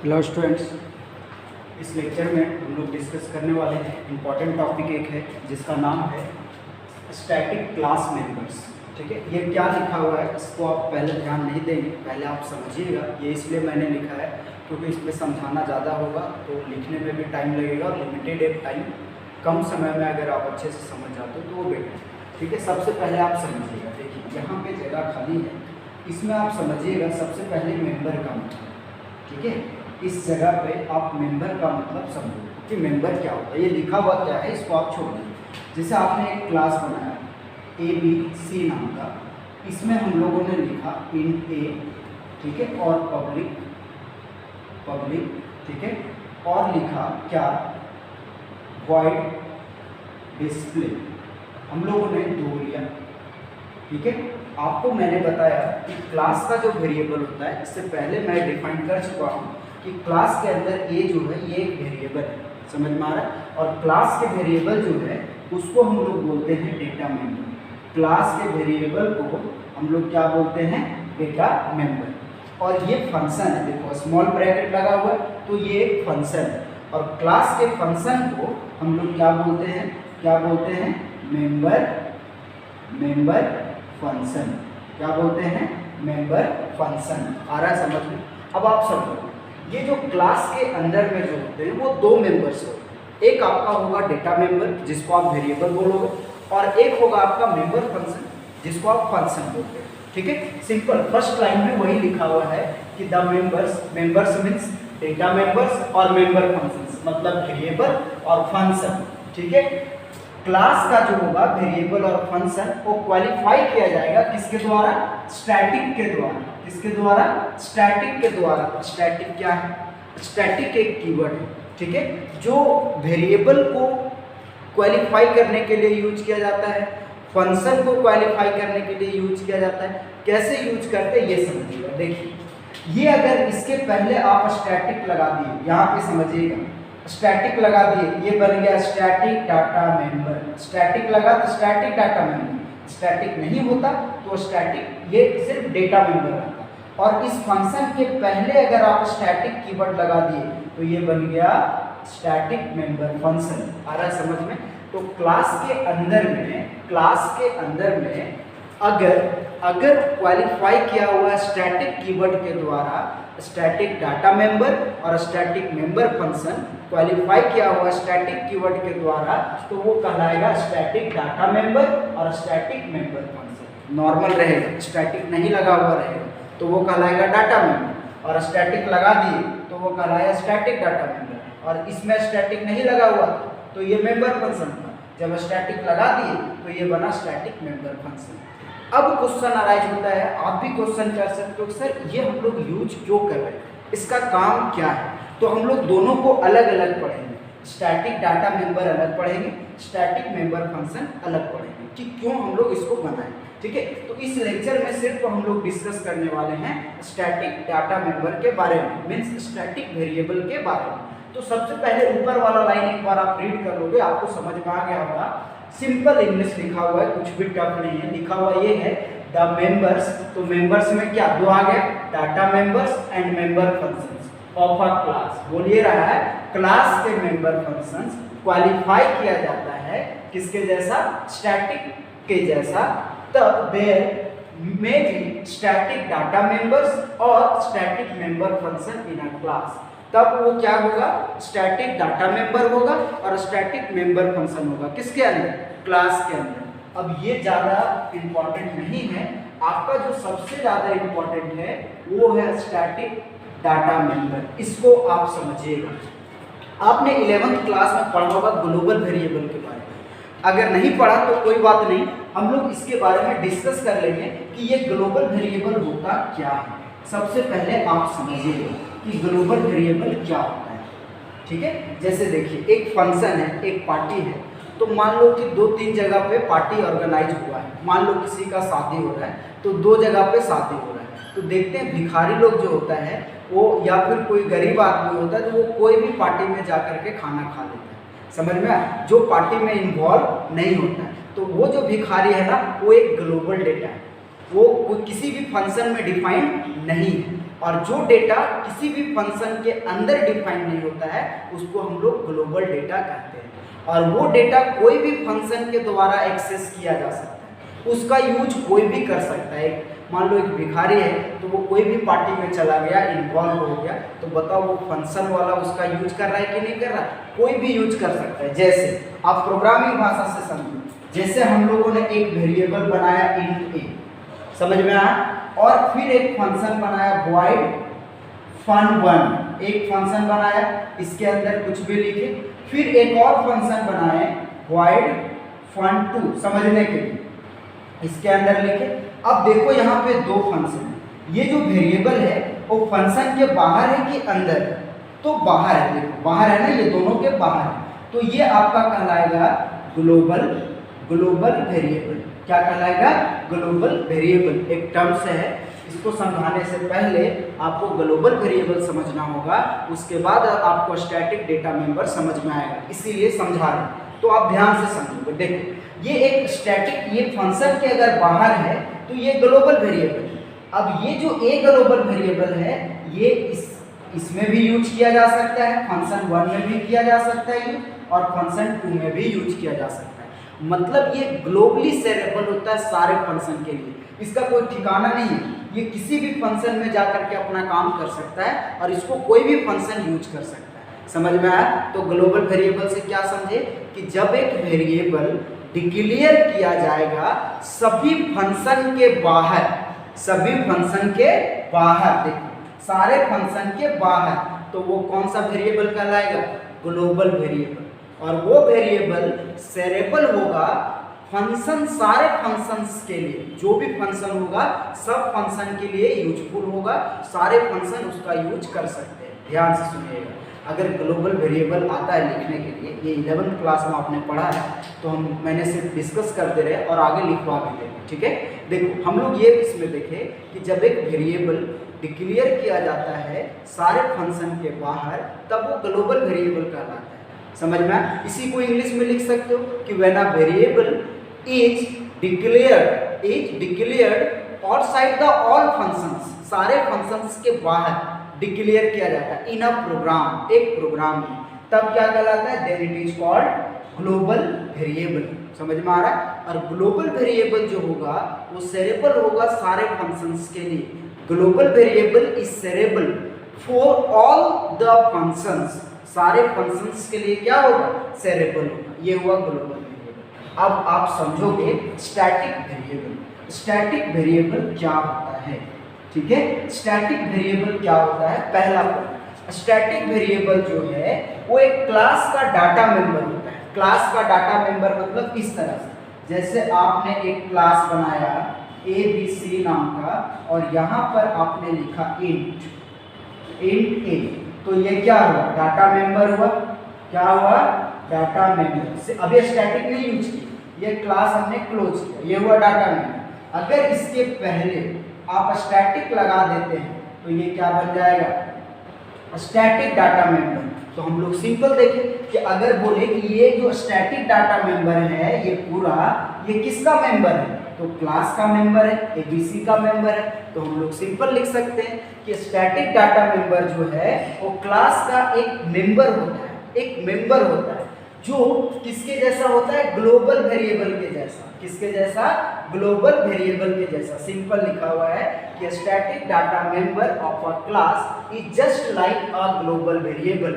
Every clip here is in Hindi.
हेलो स्टूडेंट्स, इस लेक्चर में हम लोग डिस्कस करने वाले हैं इम्पॉर्टेंट टॉपिक एक है जिसका नाम है स्टैटिक क्लास मेंबर्स। ठीक है, ये क्या लिखा हुआ है इसको आप पहले ध्यान नहीं देंगे, पहले आप समझिएगा। ये इसलिए मैंने लिखा है क्योंकि इसमें समझाना ज़्यादा होगा तो लिखने में भी टाइम लगेगा और लिमिटेड एक टाइम, कम समय में अगर आप अच्छे से समझ जाते हो तो वो बेटर है। ठीक है, सबसे पहले आप समझिएगा। देखिए यहाँ पे जगह खाली है, इसमें आप समझिएगा सबसे पहले मेंबर का मतलब। ठीक है, इस जगह पे आप मेंबर का मतलब समझो कि मेंबर क्या होता है। ये लिखा हुआ क्या है इसको आप छोड़ दीजिए। जैसे आपने एक क्लास बनाया ABC नाम का, इसमें हम लोगों ने लिखा इंट A, ठीक है, और पब्लिक, ठीक है, और लिखा क्या वॉइड डिस्प्ले। हम लोगों ने दो लिया। ठीक है, आपको मैंने बताया कि क्लास का जो वेरिएबल होता है, इससे पहले मैं डिफाइन कर चुका हूँ कि क्लास के अंदर ये जो है ये एक वेरिएबल है, समझ में आ रहा है। और क्लास के वेरिएबल जो है उसको हम लोग बोलते हैं डेटा मेंबर। क्लास के वेरिएबल को हम लोग क्या बोलते हैं? Data member. और ये फंक्शन है, देखो स्मॉल ब्रैकेट लगा हुआ है तो ये एक फंक्शन है। और क्लास के फंक्शन को हम लोग क्या बोलते हैं? क्या बोलते हैं? Member function. क्या बोलते हैं? Member function. आ रहा है समझ में? अब आप समझो, ये जो क्लास के अंदर में जो होते हैं वो दो मेंबर्स होते हैं। एक आपका होगा डेटा मेंबर जिसको आप वेरिएबल बोलोगे, और एक होगा आपका मेंबर फंक्शन जिसको आप फंक्शन बोलते हैं। ठीक है, सिंपल। फर्स्ट लाइन में वही लिखा हुआ है कि the members means data members और मेंबर फंक्शंस, मतलब वेरिएबल और फंक्शन। ठीक है, क्लास का जो होगा वेरिएबल और फंक्शन को क्वालिफाई किया जाएगा किसके द्वारा? स्टैटिक के द्वारा। किसके द्वारा? स्टैटिक के द्वारा। स्टैटिक क्या है? स्टैटिक एक कीवर्ड है, ठीक है, जो वेरिएबल को क्वालिफाई करने के लिए यूज किया जाता है, फंक्शन को क्वालिफाई करने के लिए यूज किया जाता है। कैसे यूज करते हैं ये समझिएगा। देखिए, ये अगर इसके पहले आप स्टैटिक लगा दिए, यहाँ पे समझिएगा, स्टैटिक लगा दिए, ये बन गया स्टैटिक डाटा मेंबर। स्टैटिक लगा तो स्टैटिक डाटा मेंबर, स्टैटिक नहीं होता तो स्टैटिक ये सिर्फ डेटा मेंबर रहता। और इस फंक्शन के पहले अगर आप स्टैटिक कीवर्ड लगा दिए तो ये बन गया स्टैटिक मेंबर फंक्शन। आ रहा है समझ में? तो क्लास के अंदर में अगर क्वालिफाई किया हुआ स्टैटिक कीवर्ड के द्वारा स्टैटिक डाटा मेंबर और स्टैटिक मेंबर फंक्शन क्वालिफाई किया हुआ स्टैटिक कीवर्ड के द्वारा, तो वो कहलाएगा स्टैटिक डाटा मेंबर और स्टैटिक मेंबर फंक्शन। नॉर्मल रहेगा, स्टैटिक नहीं लगा हुआ रहेगा तो वो कहलाएगा डाटा मेंबर, और स्टैटिक लगा दिए तो वो कहलाएगा स्टैटिक डाटा मेंबर। और इसमें स्टैटिक नहीं लगा हुआ तो ये मेंबर फंक्शन था। जब स्टैटिक लगा दिए तो ये बना स्टैटिक मेंबर फंक्शन। अब क्वेश्चन अराइज होता है, आप भी क्वेश्चन कर सकते हो, सर ये हम लोग यूज क्यों कर रहे हैं, इसका काम क्या है? तो हम लोग दोनों को अलग अलग पढ़ेंगे। स्टैटिक डाटा मेंबर अलग पढ़ेंगे, स्टैटिक मेंबर फंक्शन अलग पढ़ेंगे कि क्यों हम लोग इसको बनाएं। ठीक है, तो इस लेक्चर में सिर्फ हम लोग डिस्कस करने वाले हैं स्टैटिक डाटा मेंबर के बारे में, मीन्स स्टैटिक वेरिएबल के बारे में। तो सबसे पहले ऊपर वाला लाइन एक बार आप रीड कर लोगे, आपको समझ में आ गया होगा। सिंपल इंग्लिश लिखा हुआ है, कुछ भी टफ नहीं है। लिखा हुआ ये है द मेंबर्स, तो मेंबर्स में क्या दो आ गया? Data members and member functions of a class. बोल ये रहा है क्लास के मेंबर फंक्शंस क्वालिफाई किया जाता है किसके जैसा? स्टैटिक के जैसा। तब there may be static data members और static member function in a class। तब वो क्या होगा? स्टैटिक डाटा मेंबर होगा और स्टैटिक मेंबर फंक्शन होगा किसके अंदर? क्लास के अंदर। अब ये ज़्यादा इम्पॉर्टेंट नहीं है, आपका जो सबसे ज़्यादा इम्पॉर्टेंट है वो है स्टैटिक डाटा मेंबर। इसको आप समझिएगा। आपने 11th क्लास में पढ़ा होगा ग्लोबल वेरिएबल के बारे में। अगर नहीं पढ़ा तो कोई बात नहीं, हम लोग इसके बारे में डिस्कस कर लेंगे कि ये ग्लोबल वेरिएबल होता क्या है। सबसे पहले आप समझिएगा कि ग्लोबल वेरिएबल क्या होता है। ठीक है, जैसे देखिए एक फंक्शन है, एक पार्टी है, तो मान लो कि 2-3 जगह पे पार्टी ऑर्गेनाइज हुआ है। मान लो किसी का शादी हो रहा है तो 2 जगह पे शादी हो रहा है, तो देखते हैं भिखारी लोग जो होता है वो, या फिर कोई गरीब आदमी होता है, तो वो कोई भी पार्टी में जा करके खाना खा लेता है। समझ में आया? जो पार्टी में इन्वॉल्व नहीं होता है, तो वो जो भिखारी है ना, वो एक ग्लोबल डेटा है, वो किसी भी फंक्शन में डिफाइंड नहीं है। और जो डेटा किसी भी फंक्शन के अंदर डिफाइन नहीं होता है उसको हम लोग ग्लोबल डेटा कहते हैं। और वो डेटा कोई भी फंक्शन के द्वारा एक्सेस किया जा सकता है, उसका यूज कोई भी कर सकता है। मान लो एक भिखारी है तो वो कोई भी पार्टी में चला गया, इन्वॉल्व हो गया, तो बताओ वो फंक्शन वाला उसका यूज कर रहा है कि नहीं कर रहा है? कोई भी यूज कर सकता है। जैसे आप प्रोग्रामिंग भाषा से समझो, जैसे हम लोगों ने एक वेरिएबल बनाया int a, समझ में आया, और फिर एक फंक्शन बनाया void fun1, एक फंक्शन बनाया, इसके अंदर कुछ भी लिखे, फिर एक और फंक्शन बनाए void fun2 समझने के लिए, इसके अंदर लिखे। अब देखो यहाँ पे दो फंक्शन है, ये जो वेरिएबल है वो फंक्शन के बाहर है कि अंदर है? तो बाहर है, देखो बाहर है ना, ये दोनों के बाहर है, तो ये आपका कहलाएगा ग्लोबल वेरिएबल। क्या कहलाएगा? Global variable. एक टर्म से है, इसको समझाने से पहले आपको ग्लोबल वेरिएबल समझना होगा, उसके बाद आपको स्टैटिक डेटा मेंबर समझ में आएगा, इसीलिए समझा रहे हैं। तो आप ध्यान से समझोगे। देखो ये एक स्टैटिक, ये फंक्शन के अगर बाहर है तो ये ग्लोबल वेरिएबल है। अब ये जो ए ग्लोबल वेरिएबल है ये इसमें भी यूज किया जा सकता है, फंक्शन 1 में भी किया जा सकता है और फंक्शन 2 में भी यूज किया जा सकता है। मतलब ये ग्लोबली सेरेबल होता है सारे फंक्शन के लिए, इसका कोई ठिकाना नहीं है, ये किसी भी फंक्शन में जाकर के अपना काम कर सकता है और इसको कोई भी फंक्शन यूज कर सकता है। समझ में आया? तो ग्लोबल वेरिएबल से क्या समझे कि जब एक वेरिएबल डिक्लेयर किया जाएगा सभी फंक्शन के बाहर, देखो सारे फंक्शन के बाहर, तो वो कौन सा वेरिएबल कहलाएगा? Global variable. और वो वेरिएबल सेरेबल होगा फंक्शन, सारे फंक्शंस के लिए, जो भी फंक्शन होगा सब फंक्शन के लिए यूजफुल होगा, सारे फंक्शन उसका यूज कर सकते हैं। ध्यान से सुनिएगा, अगर ग्लोबल वेरिएबल आता है लिखने के लिए, ये 11th क्लास में आपने पढ़ा है, तो मैंने सिर्फ डिस्कस करते रहे और आगे लिखवा भी देंगे, ठीक है। देखो हम लोग ये इसमें देखे कि जब एक वेरिएबल डिक्लेयर किया जाता है सारे फंक्शन के बाहर, तब वो ग्लोबल वेरिएबल कहलाता है। समझ में आया? इसी को इंग्लिश में लिख सकते हो कि when a variable is declared outside the all functions, सारे फंक्शंस के बाहर डिक्लेयर किया जाता है इन अ प्रोग्राम, एक प्रोग्राम में, तब क्या कहलाता है? Then it is called global variable. समझ में आ रहा है? और ग्लोबल वेरिएबल जो होगा वो सेरेबल होगा सारे फंक्शंस के लिए। Global variable is cerebral for all the functions, सारे फंक्शंस के लिए क्या होगा? सेरेबल होगा। ये हुआ ग्लोबल वेरिएबल। अब आप समझोगे स्टैटिक वेरिएबल। स्टैटिक वेरिएबल क्या होता है? ठीक है, स्टैटिक वेरिएबल क्या होता है? पहला पॉइंट, स्टैटिक वेरिएबल जो है वो एक क्लास का डाटा मेंबर होता है। क्लास का डाटा मेंबर मतलब इस तरह से, जैसे आपने एक क्लास बनाया ABC नाम का और यहाँ पर आपने लिखा int A, तो ये क्या हुआ? डाटा मेंबर हुआ। क्या हुआ? Data member. अभी स्टैटिक नहीं यूज की, ये क्लास हमने क्लोज किया, ये हुआ डाटा मेंबर। अगर इसके पहले आप स्टैटिक लगा देते हैं तो ये क्या बन जाएगा? Static data member. तो हम लोग सिंपल देखें कि अगर बोले कि ये जो स्टैटिक डाटा मेंबर है ये पूरा, ये किसका मेंबर है? तो क्लास का मेंबर है, ABC का मेंबर है। तो हम लोग सिंपल लिख सकते हैं कि स्टैटिक डाटा मेंबर जो है वो क्लास का एक मेंबर होता है, एक मेंबर होता है जो किसके जैसा होता है? ग्लोबल वेरिएबल के जैसा। किसके जैसा? ग्लोबल वेरिएबल के जैसा। सिंपल लिखा हुआ है कि static data member of a class is just like a global variable.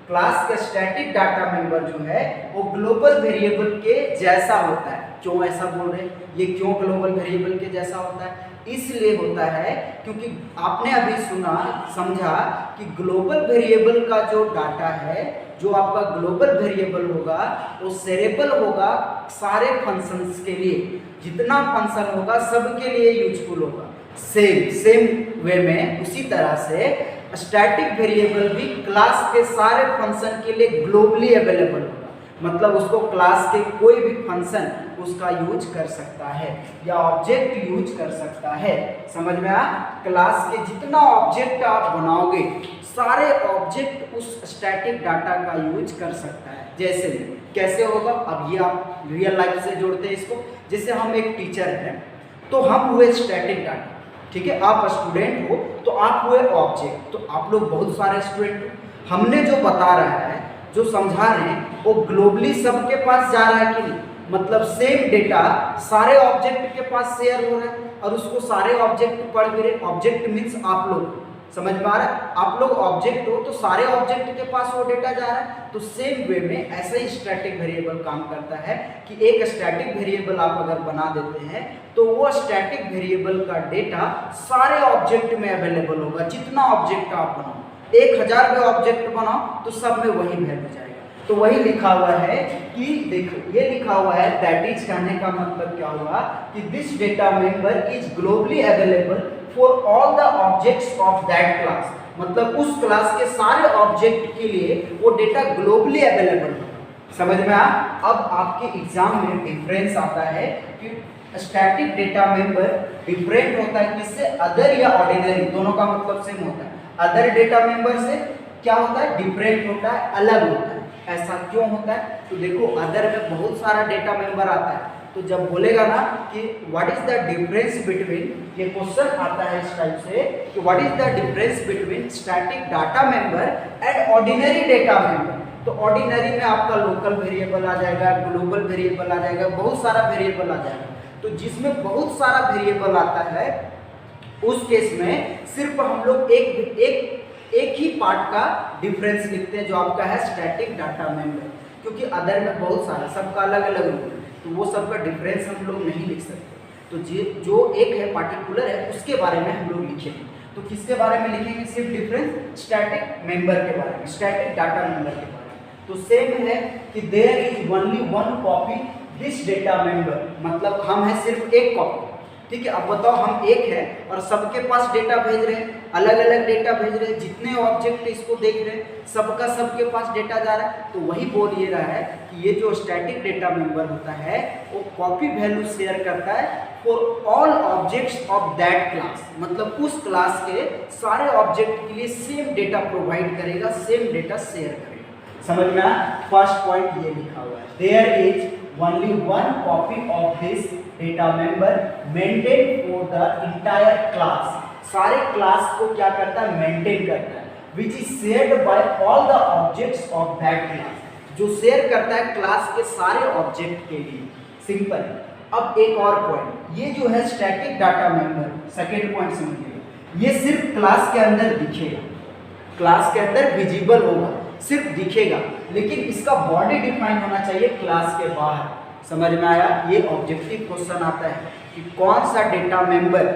Class का स्टैटिक डाटा मेंबर जो है वो ग्लोबल वेरिएबल के जैसा होता है। क्यों ऐसा बोल रहे हैं? ये क्यों ग्लोबल वेरिएबल के जैसा होता है? इसलिए होता है क्योंकि आपने अभी सुना, समझा कि ग्लोबल वेरिएबल का जो डाटा है, जो आपका ग्लोबल वेरिएबल होगा वो सेरेबल होगा सारे फंक्शंस के लिए। जितना फंक्शन होगा सबके लिए यूजफुल होगा। सेम वे में उसी तरह से स्टैटिक वेरिएबल भी क्लास के सारे फंक्शन के लिए ग्लोबली अवेलेबल होगा। मतलब उसको क्लास के कोई भी फंक्शन उसका यूज कर सकता है या ऑब्जेक्ट यूज कर सकता है। समझ में आया? क्लास के जितना ऑब्जेक्ट आप बनाओगे सारे ऑब्जेक्ट उस स्टैटिक डाटा का यूज कर सकता है। जैसे कैसे होगा? अब ये आप रियल लाइफ से जोड़ते हैं इसको। जैसे हम एक टीचर हैं तो हम हुए स्टैटिक डाटा, ठीक है, आप स्टूडेंट हो तो आप हुए ऑब्जेक्ट, तो आप लोग बहुत सारे स्टूडेंट हो। हमने जो बता रहा है, जो समझा रहे हैं, वो ग्लोबली सबके पास जा रहा है कि नहीं, मतलब सेम डेटा सारे ऑब्जेक्ट के पास शेयर हो रहा है और उसको सारे ऑब्जेक्ट पढ़ भी रहे। ऑब्जेक्ट मीन्स आप लोग, समझ में आ रहा है, आप लोग ऑब्जेक्ट हो तो सारे ऑब्जेक्ट के पास वो डेटा जा रहा है। तो सेम वे में ऐसा ही स्टैटिक वेरिएबल काम करता है कि एक स्टैटिक वेरिएबल आप अगर बना देते हैं तो वो स्टैटिक वेरिएबल का डेटा सारे ऑब्जेक्ट में अवेलेबल होगा। जितना ऑब्जेक्ट आप बनाओ, 1000 में ऑब्जेक्ट बनाओ तो सब में वही वैल्यू जाएगा। तो वही लिखा हुआ है कि देखो, ये लिखा हुआ है दैट इज, कहने का मतलब क्या हुआ कि this data member is globally available for all the objects of that class, मतलब उस क्लास के सारे ऑब्जेक्ट के लिए वो डेटा ग्लोबली अवेलेबल है। समझ में आ? अब आपके एग्जाम में डिफरेंस आता है कि स्टैटिक डेटा मेंबर डिफरेंट होता है किससे, अदर या ऑर्डिनरी, दोनों का मतलब सेम होता है। अदर डेटा मेंबर से क्या होता है, डिफरेंट होता है, अलग होता है। ऐसा क्यों होता है? तो देखो, अदर में बहुत सारा डेटा मेंबर आता है, तो जब बोलेगा ना कि what is the difference between, ये क्वेश्चन आता है इस टाइप से कि what is the difference between static data member and ordinary data member, तो ऑर्डिनरी में आपका लोकल वेरिएबल आ जाएगा, ग्लोबल वेरिएबल आ जाएगा, बहुत सारा वेरिएबल आ जाएगा। तो जिसमें बहुत सारा वेरिएबल आता है उस केस में सिर्फ हम लोग एक ही पार्ट का डिफरेंस लिखते हैं जो आपका है स्टैटिक डाटा मेंबर, क्योंकि अदर में बहुत सारा, सबका अलग अलग रूप है, तो वो सबका डिफरेंस हम लोग नहीं लिख सकते। तो जो एक है पार्टिकुलर है उसके बारे में हम लोग लिखेंगे। तो किसके बारे में लिखेंगे, सिर्फ डिफरेंस स्टैटिक मेंबर के बारे में, स्टैटिक डाटा मेंबर के बारे में। तो सेम है कि there is only one copy this data member, मतलब हम है सिर्फ एक कॉपी, ठीक है। अब बताओ, हम एक है और सबके पास डेटा भेज रहे हैं, अलग अलग डेटा भेज रहे हैं, जितने ऑब्जेक्ट इसको देख रहे हैं सबका सबके पास डेटा जा रहा है। तो वही बोल ये रहा है कि ये जो स्टैटिक डेटा मेंबर होता है वो कॉपी वैल्यू शेयर करता है for all objects of that class, मतलब उस क्लास के सारे ऑब्जेक्ट के लिए सेम डेटा प्रोवाइड करेगा, सेम डेटा शेयर करेगा। समझ में आया? फर्स्ट पॉइंट ये लिखा हुआ है, there is only one copy of this data member maintained for the entire class, सारे क्लास को क्या करता है, मेंटेन करता है, which is shared by all the objects of that class, जो शेयर करता है क्लास के सारे ऑब्जेक्ट के लिए। सिंपल। अब एक और पॉइंट, ये जो है static data member, second point समझिएगा, ये सिर्फ क्लास के अंदर दिखेगा, क्लास के अंदर विजिबल होगा, सिर्फ दिखेगा, लेकिन इसका बॉडी डिफाइन होना चाहिए क्लास के बाहर। समझ में आया? ये ऑब्जेक्टिव क्वेश्चन आता है कि कौन सा डेटा मेंबर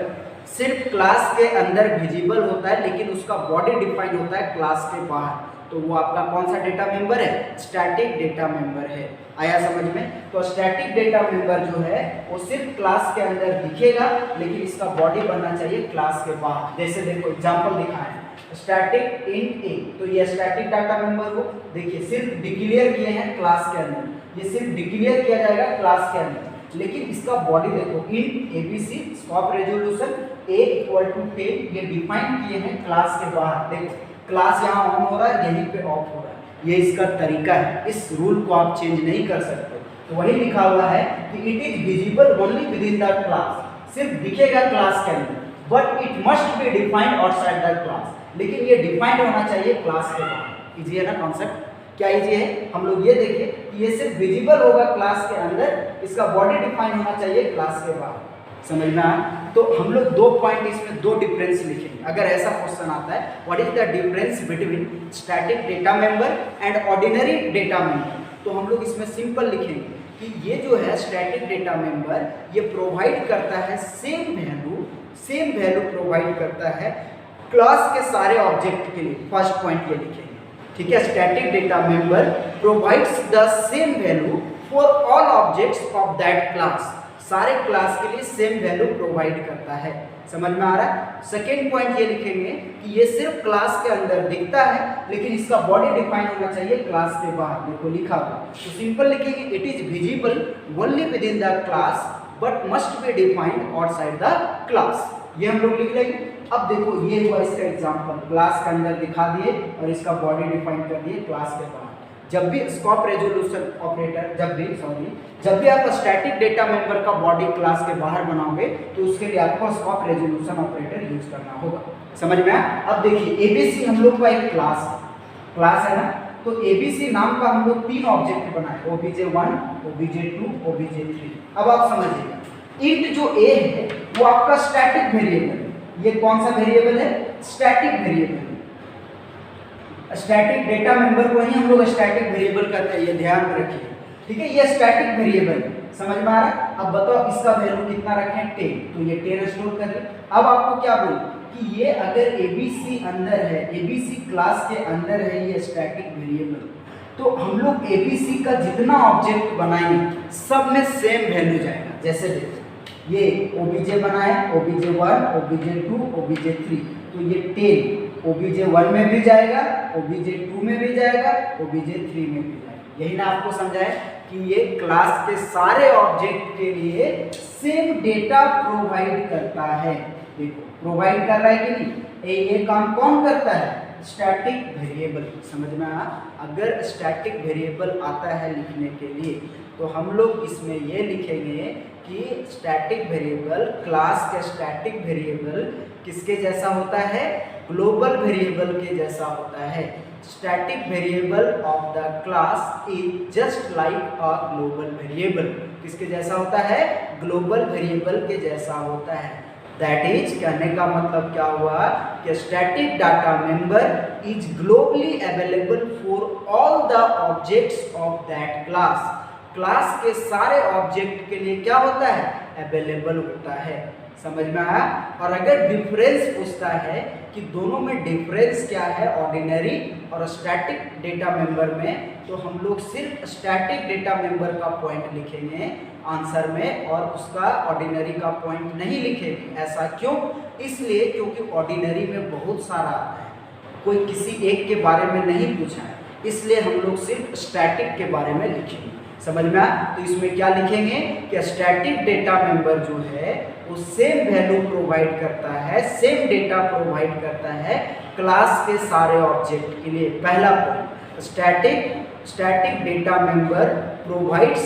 सिर्फ क्लास के अंदर विजिबल होता है लेकिन उसका बॉडी डिफाइन होता है क्लास के बाहर, तो वो आपका कौन सा डेटा मेंबर है, स्टैटिक डेटा मेंबर है। आया समझ में? तो स्टैटिक डेटा मेंबर जो है वो सिर्फ क्लास के अंदर दिखेगा लेकिन इसका बॉडी बनना चाहिए क्लास के बाहर। जैसे देखो एग्जांपल दिखाएं, स्टैटिक इंट ए, तो ये स्टैटिक डाटा मेंबर को देखिए सिर्फ डिक्लेयर किए हैं क्लास के अंदर, ये सिर्फ डिक्लेयर किया जाएगा क्लास के अंदर, लेकिन इसका बॉडी देखो int ABC scope resolution a = 10, ये डिफाइन किए हैं क्लास के बाहर। देखो क्लास यहाँ ऑन हो रहा है, यहीं पे ऑफ हो रहा है, ये इसका तरीका है, इस रूल को आप चेंज नहीं कर सकते। तो वही लिखा हुआ है कि it is visible only with in the class, सिर्फ दिखेगा क्लास के अंदर, but it must be defined outside the class, लेकिन ये डिफाइंड होना चाहिए क्लास के बाहर। इजी है ना कॉन्सेप्ट? क्या इजी है? हम लोग ये देखें कि ये सिर्फ विजिबल होगा क्लास के अंदर, इसका बॉडी डिफाइन होना चाहिए क्लास के बाहर। समझ में आया? तो हम लोग दो पॉइंट इसमें दो डिफरेंस लिखेंगे। अगर ऐसा क्वेश्चन आता है what is the difference between static data member and ordinary data member, तो हम लोग इसमें सिंपल लिखेंगे कि ये जो है स्टैटिक डेटा मेंबर ये प्रोवाइड करता है सेम वैल्यू प्रोवाइड करता है क्लास के सारे ऑब्जेक्ट के लिए। फर्स्ट पॉइंट ये लिखेंगे, ठीक है। Static data member provides the same value for all objects of that class, सारे क्लास के लिए सेम वैल्यू प्रोवाइड करता है। समझ में आ रहा है? सेकेंड पॉइंट ये लिखेंगे कि ये सिर्फ क्लास के अंदर दिखता है लेकिन इसका बॉडी डिफाइन होना चाहिए क्लास के बाहर। देखो लिखा हुआ, तो सिंपल लिखेंगे it is visible only with in the class but must be defined outside the class, ये हम लोग लिख लेंगे। अब देखो ये हुआ इसका एग्जांपल, क्लास के अंदर दिखा दिए और इसका बॉडी डिफाइन कर दिए क्लास के बाहर। जब भी स्कोप रेजोल्यूशन ऑपरेटर जब भी आप स्टैटिक डेटा मेंबर का बॉडी क्लास के बाहर बनाओगे तो उसके लिए आपको स्कोप रेजोल्यूशन ऑपरेटर यूज करना होगा। समझ में आया? अब देखिए एबीसी हम लोग का एक क्लास है ना, तो एबीसी नाम का हम लोग 3 ऑब्जेक्ट बनाए, obj1, obj2, obj3। अब आप समझिएगा, इंट जो ए है वो आपका स्टैटिक वेरिएबल है। ये कौन सा वेरिएबल है? Static variable. Static data member को ही हम लोग स्टैटिक वेरिएबल कहते हैं, ये ध्यान में रखिए, ठीक है। ये स्टैटिक वेरिएबल है, समझ में आ रहा है? अब बताओ इसका वैल्यू कितना रखें? 10, तो ये 10 स्टोर कर ले। अब आपको क्या बोलूं कि ये अगर एबीसी अंदर है, एबीसी क्लास के अंदर है ये स्टैटिक वेरिएबल, तो हम लोग एबीसी का जितना ऑब्जेक्ट बनाएंगे सब में सेम वैल्यू जाएगा। जैसे देखो ये ओबीजे बनाए, obj1, obj2, obj3, तो ये 10 obj1 में भी जाएगा, obj2 में भी जाएगा, obj3 में भी जाएगा। यही ना आपको समझाए कि ये क्लास के सारे ऑब्जेक्ट के लिए सेम डेटा प्रोवाइड करता है। देखो प्रोवाइड कर रहा है कि नहीं? ये काम कौन करता है? Static variable. समझ में आया? अगर स्टैटिक वेरिएबल आता है लिखने के लिए तो हम लोग इसमें ये लिखेंगे कि स्टैटिक वेरिएबल, क्लास के स्टैटिक वेरिएबल किसके जैसा होता है? ग्लोबल वेरिएबल के जैसा होता है। Static variable of the class is just like a global variable. किसके जैसा होता है? ग्लोबल वेरिएबल के जैसा होता है। दैट इज, कहने का मतलब क्या हुआ कि static data member is globally available for all the objects of that class. Class के सारे ऑब्जेक्ट के लिए क्या होता है? अवेलेबल होता है। समझ में आया? और अगर डिफरेंस पूछता है कि दोनों में डिफरेंस क्या है, ऑर्डिनरी और स्टैटिक डेटा मेंबर में, तो हम लोग सिर्फ स्टैटिक डेटा मेंबर का पॉइंट लिखेंगे आंसर में और उसका ऑर्डिनरी का पॉइंट नहीं लिखेंगे। ऐसा क्यों? इसलिए क्योंकि ऑर्डिनरी में बहुत सारा आता है, कोई किसी एक के बारे में नहीं पूछा है, इसलिए हम लोग सिर्फ स्टैटिक के बारे में लिखेंगे। समझ में आया? तो इसमें क्या लिखेंगे कि स्टैटिक डेटा मेंबर जो है वो सेम वैल्यू प्रोवाइड करता है, सेम डेटा प्रोवाइड करता है क्लास के सारे ऑब्जेक्ट के लिए। पहला point, static data member provides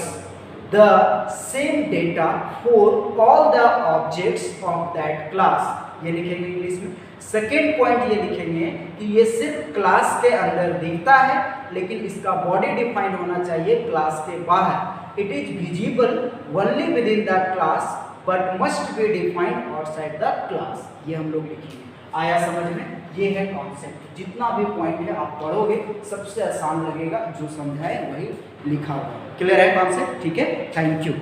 the same data for all the objects of that class. ये लिखेंगे इंग्लिश में। सेकेंड पॉइंट ये लिखेंगे कि ये सिर्फ क्लास के अंदर दिखता है, लेकिन इसका बॉडी डिफाइंड होना चाहिए क्लास के बाहर। It is visible only with in the class but must be defined outside the class. ये हम लोग लिखेंगे। आया समझ में? ये है कॉन्सेप्ट। जितना भी पॉइंट है आप पढ़ोगे सबसे आसान लगेगा, जो समझाए वही लिखा हुआ। क्लियर है कॉन्सेप्ट? ठीक है, थैंक यू।